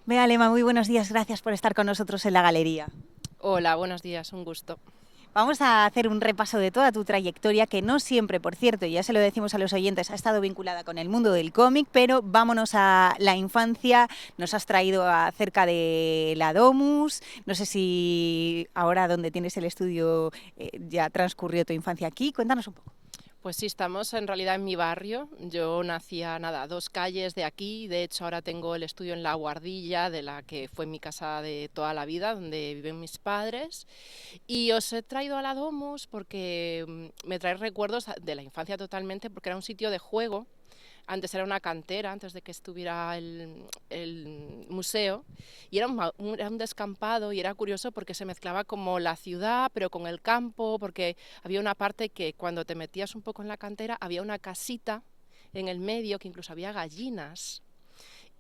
Bea Lema, muy buenos días, gracias por estar con nosotros en la galería. Hola, buenos días, un gusto. Vamos a hacer un repaso de toda tu trayectoria, que no siempre, por cierto, y ya se lo decimos a los oyentes, ha estado vinculada con el mundo del cómic, pero vámonos a la infancia. Nos has traído acerca de la Domus. No sé si ahora donde tienes el estudio ya transcurrió tu infancia aquí. Cuéntanos un poco. Pues sí, estamos en realidad en mi barrio. Yo nací a nada, 2 calles de aquí. De hecho, ahora tengo el estudio en La Guardilla, de la que fue mi casa de toda la vida, donde viven mis padres. Y os he traído a la Domus porque me trae recuerdos de la infancia totalmente, porque era un sitio de juego. Antes era una cantera, antes de que estuviera el museo, y era un descampado y era curioso porque se mezclaba como la ciudad, pero con el campo, porque había una parte que cuando te metías un poco en la cantera había una casita en el medio, que incluso había gallinas.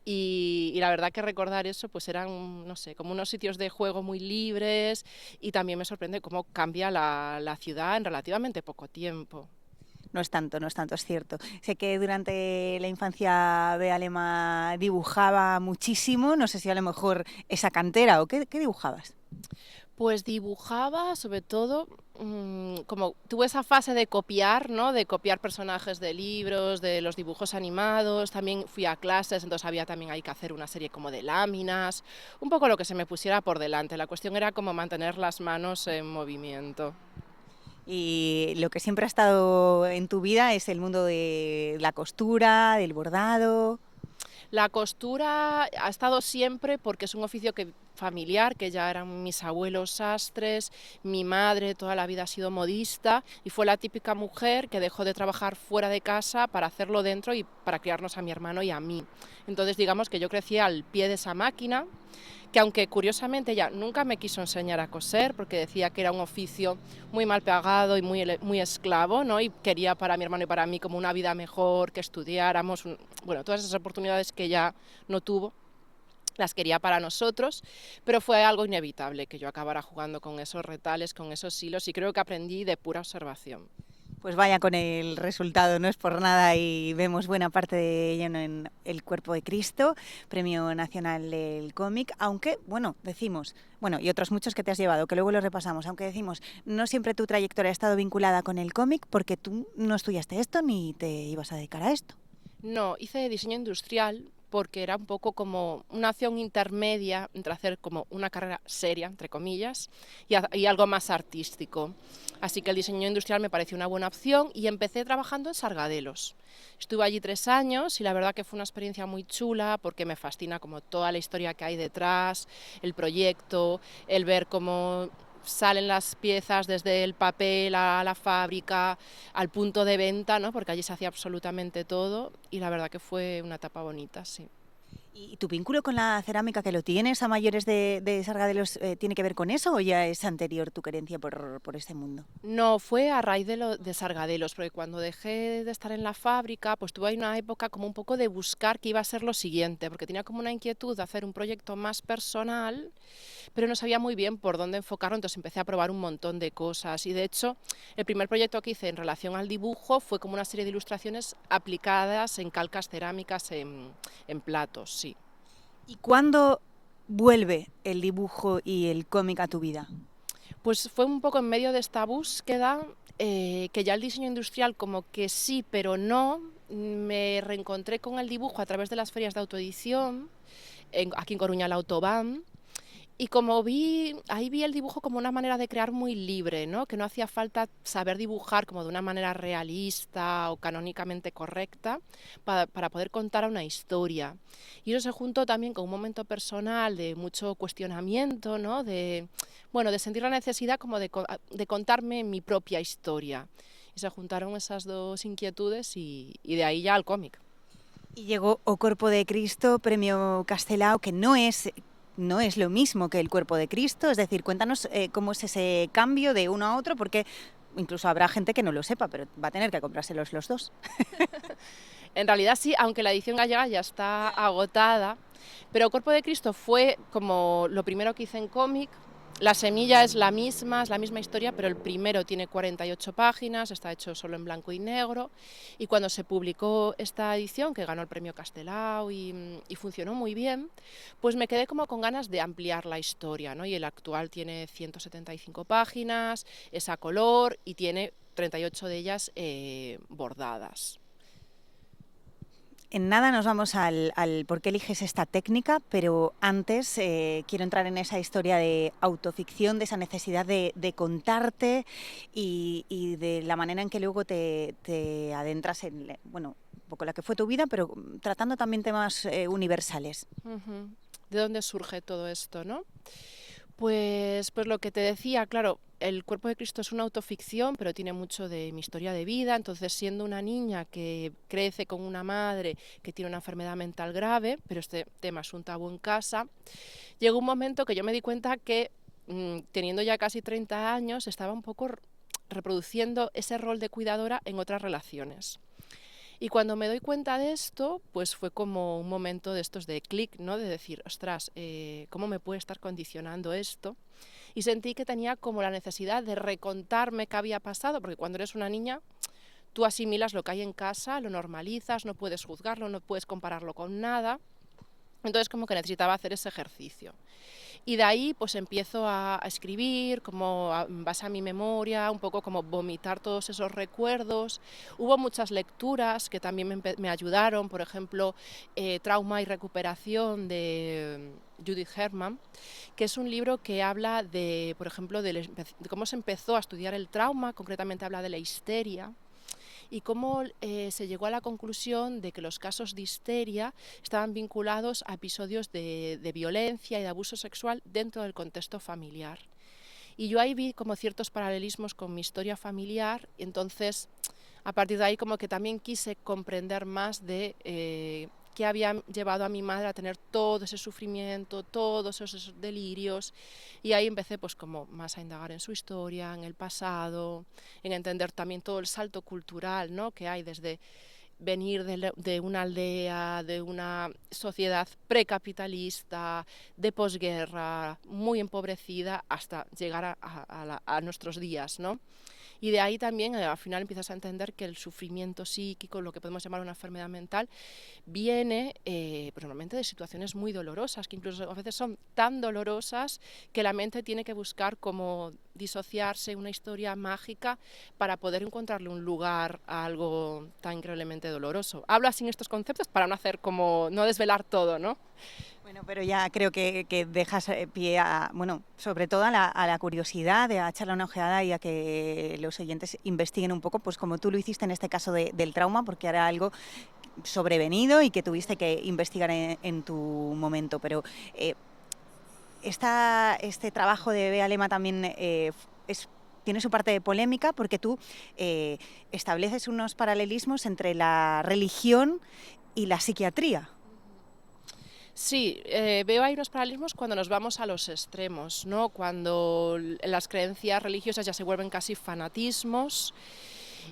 Y la verdad que recordar eso, pues eran, no sé, como unos sitios de juego muy libres, y también me sorprende cómo cambia la ciudad en relativamente poco tiempo. No es tanto, es cierto. Sé que durante la infancia Bea Lema dibujaba muchísimo, no sé si a lo mejor esa cantera o qué dibujabas. Pues dibujaba, sobre todo, como tuve esa fase de copiar, ¿no? De copiar personajes de libros, de los dibujos animados. También fui a clases, entonces había también hay que hacer una serie como de láminas, un poco lo que se me pusiera por delante. La cuestión era como mantener las manos en movimiento. Y lo que siempre ha estado en tu vida es el mundo de la costura, del bordado. La costura ha estado siempre porque es un oficio familiar, que ya eran mis abuelos sastres, mi madre toda la vida ha sido modista y fue la típica mujer que dejó de trabajar fuera de casa para hacerlo dentro y para criarnos a mi hermano y a mí. Entonces digamos que yo crecí al pie de esa máquina, que aunque curiosamente ella nunca me quiso enseñar a coser porque decía que era un oficio muy mal pagado y muy esclavo, ¿no? Y quería para mi hermano y para mí como una vida mejor, que estudiáramos, bueno, todas esas oportunidades que ella no tuvo, las quería para nosotros, pero fue algo inevitable que yo acabara jugando con esos retales, con esos hilos, y creo que aprendí de pura observación. Pues vaya con el resultado, no es por nada, y vemos buena parte de ello en El Cuerpo de Cristo, Premio Nacional del Cómic, aunque, bueno, decimos, bueno, y otros muchos que te has llevado, que luego los repasamos, aunque decimos, no siempre tu trayectoria ha estado vinculada con el cómic porque tú no estudiaste esto ni te ibas a dedicar a esto. No, hice diseño industrial porque era un poco como una acción intermedia entre hacer como una carrera seria, entre comillas, y algo más artístico. Así que el diseño industrial me pareció una buena opción y empecé trabajando en Sargadelos. Estuve allí 3 años y la verdad que fue una experiencia muy chula porque me fascina como toda la historia que hay detrás, el proyecto, el ver cómo salen las piezas desde el papel a la fábrica, al punto de venta, ¿no? Porque allí se hacía absolutamente todo y la verdad que fue una etapa bonita, sí. ¿Y tu vínculo con la cerámica, que lo tienes a mayores de Sargadelos, tiene que ver con eso o ya es anterior tu querencia por este mundo? No, fue a raíz de Sargadelos, porque cuando dejé de estar en la fábrica, pues tuve ahí una época como un poco de buscar qué iba a ser lo siguiente, porque tenía como una inquietud de hacer un proyecto más personal, pero no sabía muy bien por dónde enfocarlo, entonces empecé a probar un montón de cosas. Y de hecho, el primer proyecto que hice en relación al dibujo fue como una serie de ilustraciones aplicadas en calcas cerámicas en platos, sí. ¿Y cuándo vuelve el dibujo y el cómic a tu vida? Pues fue un poco en medio de esta búsqueda, que ya el diseño industrial como que sí, pero no. Me reencontré con el dibujo a través de las ferias de autoedición, aquí en Coruña, la Autobahn, y como ahí vi el dibujo como una manera de crear muy libre, ¿no? Que no hacía falta saber dibujar como de una manera realista o canónicamente correcta para poder contar una historia. Y eso se juntó también con un momento personal de mucho cuestionamiento, ¿no? Bueno, de sentir la necesidad como de contarme mi propia historia. Y se juntaron esas dos inquietudes y de ahí ya al cómic. Y llegó O Corpo de Cristo, Premio Castelao, que no es lo mismo que El Cuerpo de Cristo. Es decir, cuéntanos cómo es ese cambio de uno a otro, porque incluso habrá gente que no lo sepa, pero va a tener que comprárselos los dos. En realidad sí, aunque la edición gallega ya está agotada, pero Cuerpo de Cristo fue como lo primero que hice en cómic. La semilla es la misma historia, pero el primero tiene 48 páginas, está hecho solo en blanco y negro, y cuando se publicó esta edición, que ganó el premio Castelao y funcionó muy bien, pues me quedé como con ganas de ampliar la historia, ¿no? Y el actual tiene 175 páginas, es a color y tiene 38 de ellas bordadas. En nada nos vamos al por qué eliges esta técnica, pero antes quiero entrar en esa historia de autoficción, de esa necesidad de contarte y de la manera en que luego te adentras en, bueno, un poco la que fue tu vida, pero tratando también temas universales. Uh-huh. ¿De dónde surge todo esto, no? Pues lo que te decía, claro, el cuerpo de Cristo es una autoficción, pero tiene mucho de mi historia de vida. Entonces, siendo una niña que crece con una madre que tiene una enfermedad mental grave, pero este tema es un tabú en casa, llegó un momento que yo me di cuenta que, teniendo ya casi 30 años, estaba un poco reproduciendo ese rol de cuidadora en otras relaciones. Y cuando me doy cuenta de esto, pues fue como un momento de estos de clic, ¿no? De decir, ostras, ¿cómo me puede estar condicionando esto? Y sentí que tenía como la necesidad de recontarme qué había pasado, porque cuando eres una niña, tú asimilas lo que hay en casa, lo normalizas, no puedes juzgarlo, no puedes compararlo con nada. Entonces como que necesitaba hacer ese ejercicio. Y de ahí pues empiezo a escribir, como en base a mi memoria, un poco como vomitar todos esos recuerdos. Hubo muchas lecturas que también me ayudaron, por ejemplo, Trauma y recuperación de Judith Herman, que es un libro que habla de, por ejemplo, de cómo se empezó a estudiar el trauma, concretamente habla de la histeria, y cómo se llegó a la conclusión de que los casos de histeria estaban vinculados a episodios de violencia y de abuso sexual dentro del contexto familiar. Y yo ahí vi como ciertos paralelismos con mi historia familiar, y entonces a partir de ahí como que también quise comprender más de qué había llevado a mi madre a tener todo ese sufrimiento, todos esos delirios, y ahí empecé pues como más a indagar en su historia, en el pasado, en entender también todo el salto cultural, ¿no? Que hay desde venir de una aldea, de una sociedad precapitalista, de posguerra, muy empobrecida, hasta llegar a nuestros días, ¿no? Y de ahí también al final empiezas a entender que el sufrimiento psíquico, lo que podemos llamar una enfermedad mental, viene normalmente de situaciones muy dolorosas, que incluso a veces son tan dolorosas que la mente tiene que buscar como disociarse, una historia mágica para poder encontrarle un lugar a algo tan increíblemente doloroso. Hablo así en estos conceptos para no hacer como, no desvelar todo, ¿no? Bueno, pero ya creo que dejas pie a, bueno, sobre todo a la curiosidad, a echarle una ojeada y a que los oyentes investiguen un poco, pues como tú lo hiciste en este caso del trauma, porque era algo sobrevenido y que tuviste que investigar en tu momento. Pero este trabajo de Bea Lema también tiene su parte de polémica porque tú estableces unos paralelismos entre la religión y la psiquiatría. Sí, veo ahí unos paralelismos cuando nos vamos a los extremos, ¿no? Cuando las creencias religiosas ya se vuelven casi fanatismos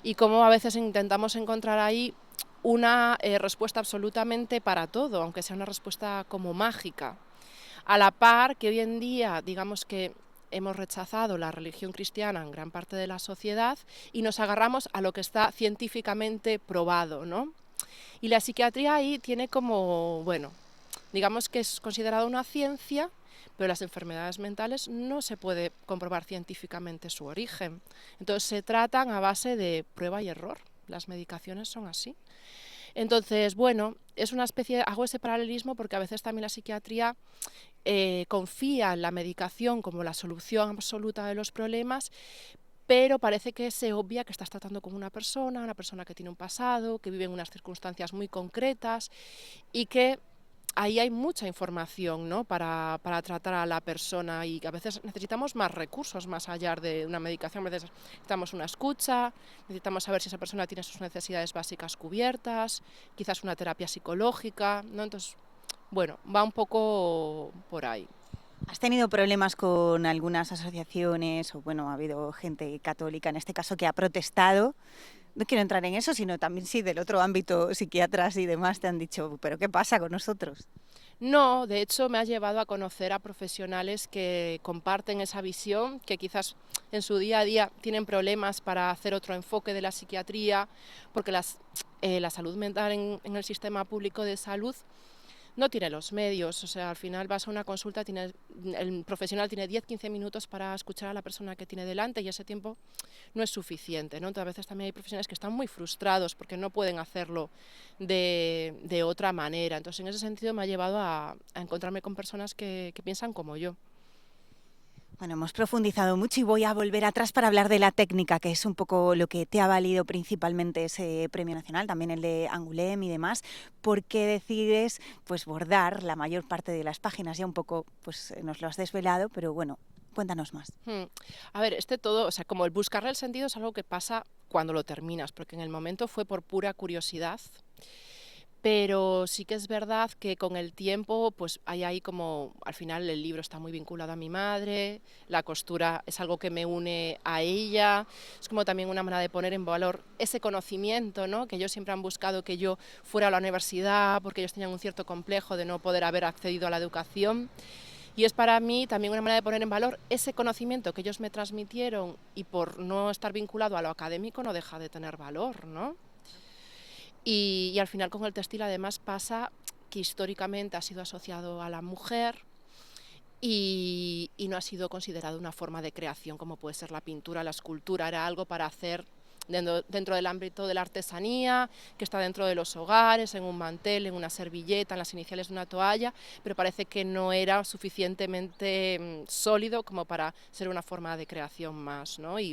y cómo a veces intentamos encontrar ahí una respuesta absolutamente para todo, aunque sea una respuesta como mágica. A la par que hoy en día, digamos que hemos rechazado la religión cristiana en gran parte de la sociedad y nos agarramos a lo que está científicamente probado, ¿no? Y la psiquiatría ahí tiene como, bueno, digamos que es considerada una ciencia, pero las enfermedades mentales no se puede comprobar científicamente su origen. Entonces se tratan a base de prueba y error. Las medicaciones son así. Entonces, bueno, es una especie, hago ese paralelismo porque a veces también la psiquiatría confía en la medicación como la solución absoluta de los problemas, pero parece que se obvia que estás tratando con una persona que tiene un pasado, que vive en unas circunstancias muy concretas y que ahí hay mucha información, ¿no? para tratar a la persona y a veces necesitamos más recursos más allá de una medicación. A veces necesitamos una escucha, necesitamos saber si esa persona tiene sus necesidades básicas cubiertas, quizás una terapia psicológica, ¿no? Entonces, bueno, va un poco por ahí. ¿Has tenido problemas con algunas asociaciones o, bueno, ha habido gente católica en este caso que ha protestado? No quiero entrar en eso, sino también sí del otro ámbito, psiquiatras y demás te han dicho, ¿pero qué pasa con nosotros? No, de hecho me ha llevado a conocer a profesionales que comparten esa visión, que quizás en su día a día tienen problemas para hacer otro enfoque de la psiquiatría, porque la salud mental en el sistema público de salud no tiene los medios, o sea, al final vas a una consulta, el profesional tiene 10-15 minutos para escuchar a la persona que tiene delante y ese tiempo no es suficiente, ¿no? Entonces, a veces también hay profesionales que están muy frustrados porque no pueden hacerlo de otra manera. Entonces, en ese sentido me ha llevado a encontrarme con personas que piensan como yo. Bueno, hemos profundizado mucho y voy a volver atrás para hablar de la técnica, que es un poco lo que te ha valido principalmente ese premio nacional, también el de Angoulême y demás. ¿Por qué decides pues bordar la mayor parte de las páginas? Ya un poco pues nos lo has desvelado, pero bueno, cuéntanos más. A ver, todo, o sea, como el buscarle el sentido es algo que pasa cuando lo terminas, porque en el momento fue por pura curiosidad. Pero sí que es verdad que con el tiempo, pues hay ahí como, al final el libro está muy vinculado a mi madre, la costura es algo que me une a ella, es como también una manera de poner en valor ese conocimiento, ¿no? Que ellos siempre han buscado que yo fuera a la universidad, porque ellos tenían un cierto complejo de no poder haber accedido a la educación. Y es para mí también una manera de poner en valor ese conocimiento que ellos me transmitieron y por no estar vinculado a lo académico no deja de tener valor, ¿no? Y al final con el textil además pasa que históricamente ha sido asociado a la mujer y no ha sido considerado una forma de creación como puede ser la pintura, la escultura, era algo para hacer dentro del ámbito de la artesanía, que está dentro de los hogares, en un mantel, en una servilleta, en las iniciales de una toalla, pero parece que no era suficientemente sólido como para ser una forma de creación más, ¿no? Y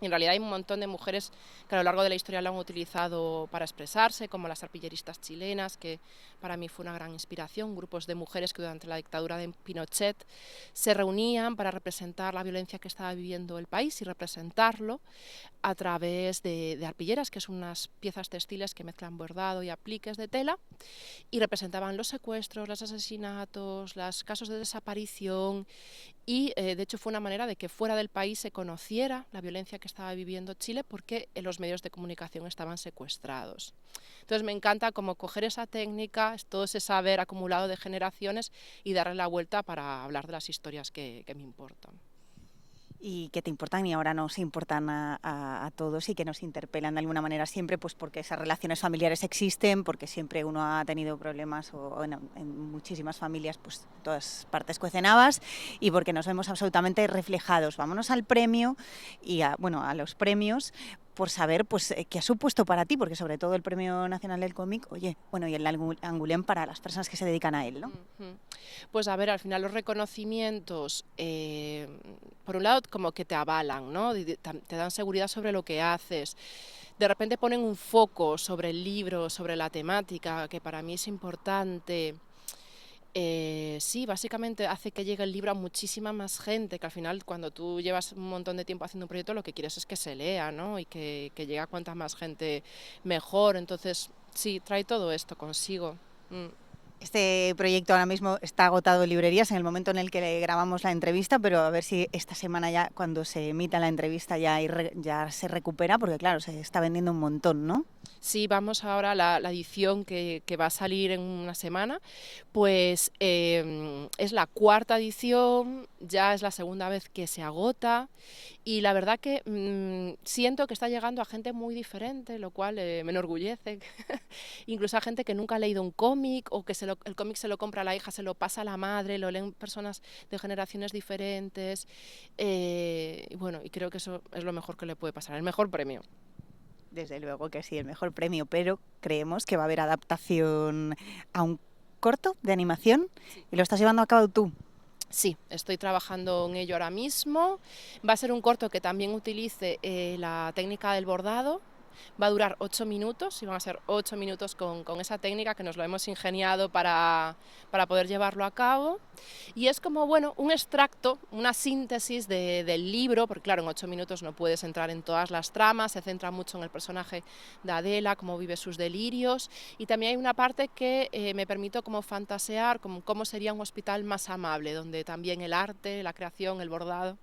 en realidad hay un montón de mujeres que a lo largo de la historia lo han utilizado para expresarse, como las arpilleristas chilenas, que para mí fue una gran inspiración, grupos de mujeres que durante la dictadura de Pinochet se reunían para representar la violencia que estaba viviendo el país y representarlo a través de arpilleras, que son unas piezas textiles que mezclan bordado y apliques de tela, y representaban los secuestros, los asesinatos, los casos de desaparición, y de hecho fue una manera de que fuera del país se conociera la violencia que estaba viviendo Chile porque los medios de comunicación estaban secuestrados. Entonces me encanta como coger esa técnica, todo ese saber acumulado de generaciones y darle la vuelta para hablar de las historias que me importan. Y que te importan y ahora nos importan a todos y que nos interpelan de alguna manera siempre, pues porque esas relaciones familiares existen, porque siempre uno ha tenido problemas o en muchísimas familias, pues todas partes cuecen habas y porque nos vemos absolutamente reflejados. Vámonos al premio y a los premios por saber pues qué ha supuesto para ti, porque sobre todo el Premio Nacional del Cómic, oye, bueno, y el Angoulême para las personas que se dedican a él, ¿no? Pues a ver, al final los reconocimientos, por un lado como que te avalan, ¿no? Te dan seguridad sobre lo que haces. De repente ponen un foco sobre el libro, sobre la temática, que para mí es importante. Sí, básicamente hace que llegue el libro a muchísima más gente, que al final cuando tú llevas un montón de tiempo haciendo un proyecto lo que quieres es que se lea, ¿no? Y que llegue a cuanta más gente mejor. Entonces, sí, trae todo esto consigo. Este proyecto ahora mismo está agotado en librerías en el momento en el que grabamos la entrevista, pero a ver si esta semana ya, cuando se emita la entrevista, ya se recupera, porque claro, se está vendiendo un montón, ¿no? Sí, vamos ahora a la edición que va a salir en una semana, pues es la cuarta edición, ya es la segunda vez que se agota y la verdad que siento que está llegando a gente muy diferente, lo cual me enorgullece, incluso a gente que nunca ha leído un cómic o que el cómic se lo compra a la hija, se lo pasa a la madre, lo leen personas de generaciones diferentes, y bueno, y creo que eso es lo mejor que le puede pasar, el mejor premio. Desde luego que sí, el mejor premio, pero creemos que va a haber adaptación a un corto de animación y lo estás llevando a cabo tú. Sí, estoy trabajando en ello ahora mismo. Va a ser un corto que también utilice la técnica del bordado. Va a durar 8 minutos y van a ser 8 minutos con esa técnica que nos lo hemos ingeniado para poder llevarlo a cabo. Y es como, bueno, un extracto, una síntesis del libro, porque claro, en 8 minutos no puedes entrar en todas las tramas, se centra mucho en el personaje de Adela, cómo vive sus delirios, y también hay una parte que me permito como fantasear, como cómo sería un hospital más amable, donde también el arte, la creación, el bordado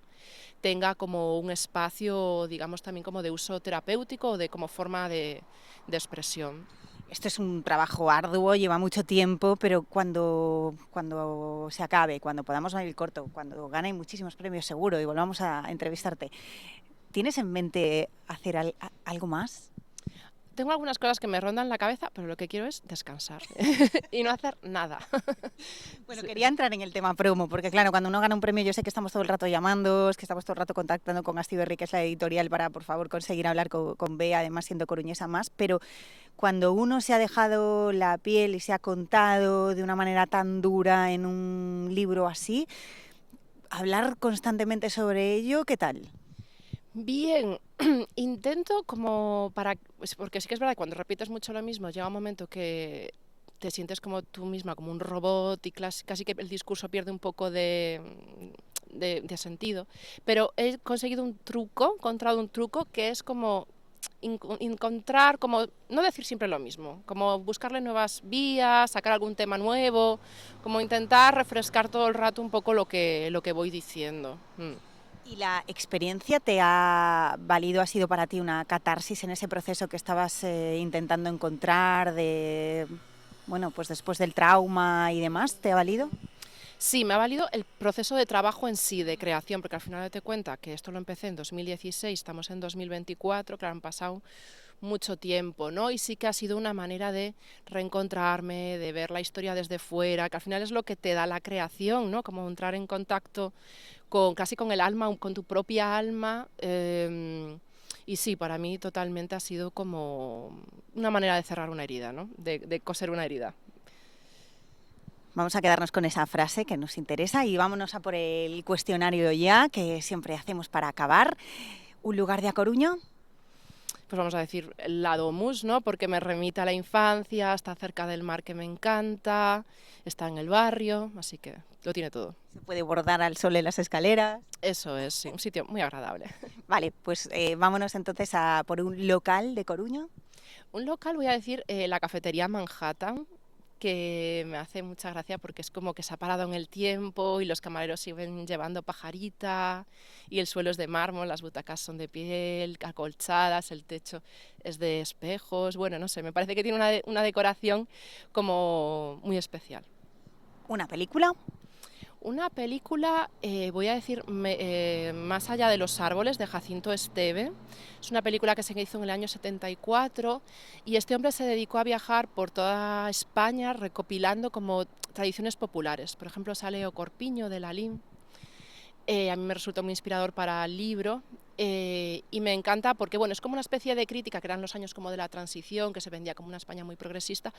tenga como un espacio, digamos, también como de uso terapéutico o de como forma de expresión. Esto es un trabajo arduo, lleva mucho tiempo, pero cuando se acabe, cuando podamos ver el corto, cuando gane muchísimos premios seguro y volvamos a entrevistarte, ¿tienes en mente hacer algo más? Tengo algunas cosas que me rondan la cabeza, pero lo que quiero es descansar y no hacer nada. Bueno, Sí. quería entrar en el tema promo, porque claro, cuando uno gana un premio yo sé que estamos todo el rato llamando, que estamos todo el rato contactando con Astiberri, que es la editorial, para por favor conseguir hablar con Bea, además siendo coruñesa más, pero cuando uno se ha dejado la piel y se ha contado de una manera tan dura en un libro así, hablar constantemente sobre ello, ¿qué tal? Bien, intento como porque sí que es verdad que cuando repites mucho lo mismo llega un momento que te sientes como tú misma, como un robot y casi que el discurso pierde un poco de sentido. Pero he conseguido encontrado un truco que es como encontrar, como no decir siempre lo mismo, como buscarle nuevas vías, sacar algún tema nuevo, como intentar refrescar todo el rato un poco lo que voy diciendo. ¿Y la experiencia te ha valido, ha sido para ti una catarsis en ese proceso que estabas intentando encontrar de, bueno, pues después del trauma y demás? ¿Te ha valido? Sí, me ha valido el proceso de trabajo en sí, de creación, porque al final te cuenta que esto lo empecé en 2016, estamos en 2024, claro, han pasado mucho tiempo, ¿no? Y sí que ha sido una manera de reencontrarme, de ver la historia desde fuera, que al final es lo que te da la creación, ¿no? Como entrar en contacto casi con el alma, con tu propia alma. Y sí, para mí totalmente ha sido como una manera de cerrar una herida, ¿no? De coser una herida. Vamos a quedarnos con esa frase que nos interesa y vámonos a por el cuestionario ya, que siempre hacemos para acabar. ¿Un lugar de A Coruña? Pues vamos a decir el lado mus, ¿no? Porque me remite a la infancia, está cerca del mar que me encanta, está en el barrio, así que lo tiene todo. Se puede bordar al sol en las escaleras. Eso es, sí, un sitio muy agradable. Vale, pues vámonos entonces a por un local de Coruña. Un local, voy a decir, la cafetería Manhattan, que me hace mucha gracia porque es como que se ha parado en el tiempo y los camareros siguen llevando pajarita y el suelo es de mármol, las butacas son de piel, acolchadas, el techo es de espejos, bueno, no sé, me parece que tiene una decoración como muy especial. ¿Una película? Una película, voy a decir, Más allá de los árboles, de Jacinto Esteve. Es una película que se hizo en el año 74 y este hombre se dedicó a viajar por toda España recopilando como tradiciones populares. Por ejemplo, sale O Corpiño de Lalín. A mí me resultó muy inspirador para el libro y me encanta porque bueno, es como una especie de crítica que eran los años como de la transición, que se vendía como una España muy progresista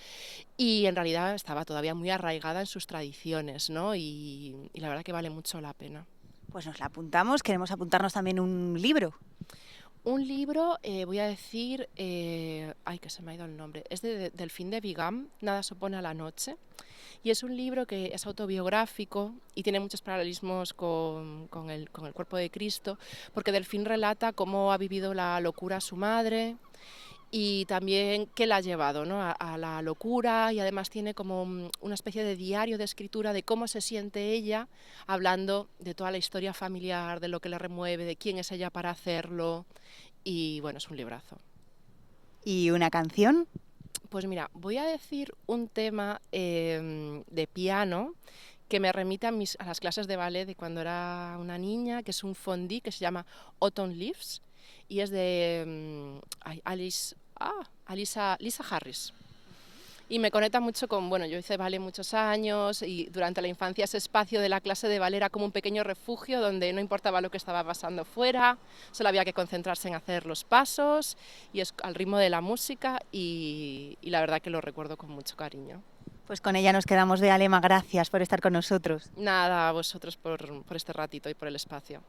y en realidad estaba todavía muy arraigada en sus tradiciones, ¿no? Y la verdad que vale mucho la pena. Pues nos la apuntamos, queremos apuntarnos también un libro. Un libro, voy a decir, ay, que se me ha ido el nombre, es de Delfín de Vigam, Nada se opone a la noche, y es un libro que es autobiográfico y tiene muchos paralelismos con el cuerpo de Cristo, porque Delfín relata cómo ha vivido la locura su madre y también qué la ha llevado, ¿no? a la locura, y además tiene como una especie de diario de escritura de cómo se siente ella, hablando de toda la historia familiar, de lo que le remueve, de quién es ella para hacerlo, y bueno, es un librazo. ¿Y una canción? Pues mira, voy a decir un tema de piano que me remite a las clases de ballet de cuando era una niña, que es un fondue que se llama Autumn Leaves y es de Lisa Harris. Y me conecta mucho con, bueno, yo hice ballet muchos años y durante la infancia ese espacio de la clase de ballet era como un pequeño refugio donde no importaba lo que estaba pasando fuera, solo había que concentrarse en hacer los pasos y es al ritmo de la música y la verdad que lo recuerdo con mucho cariño. Pues con ella nos quedamos. Bea Lema, gracias por estar con nosotros. Nada, a vosotros por este ratito y por el espacio.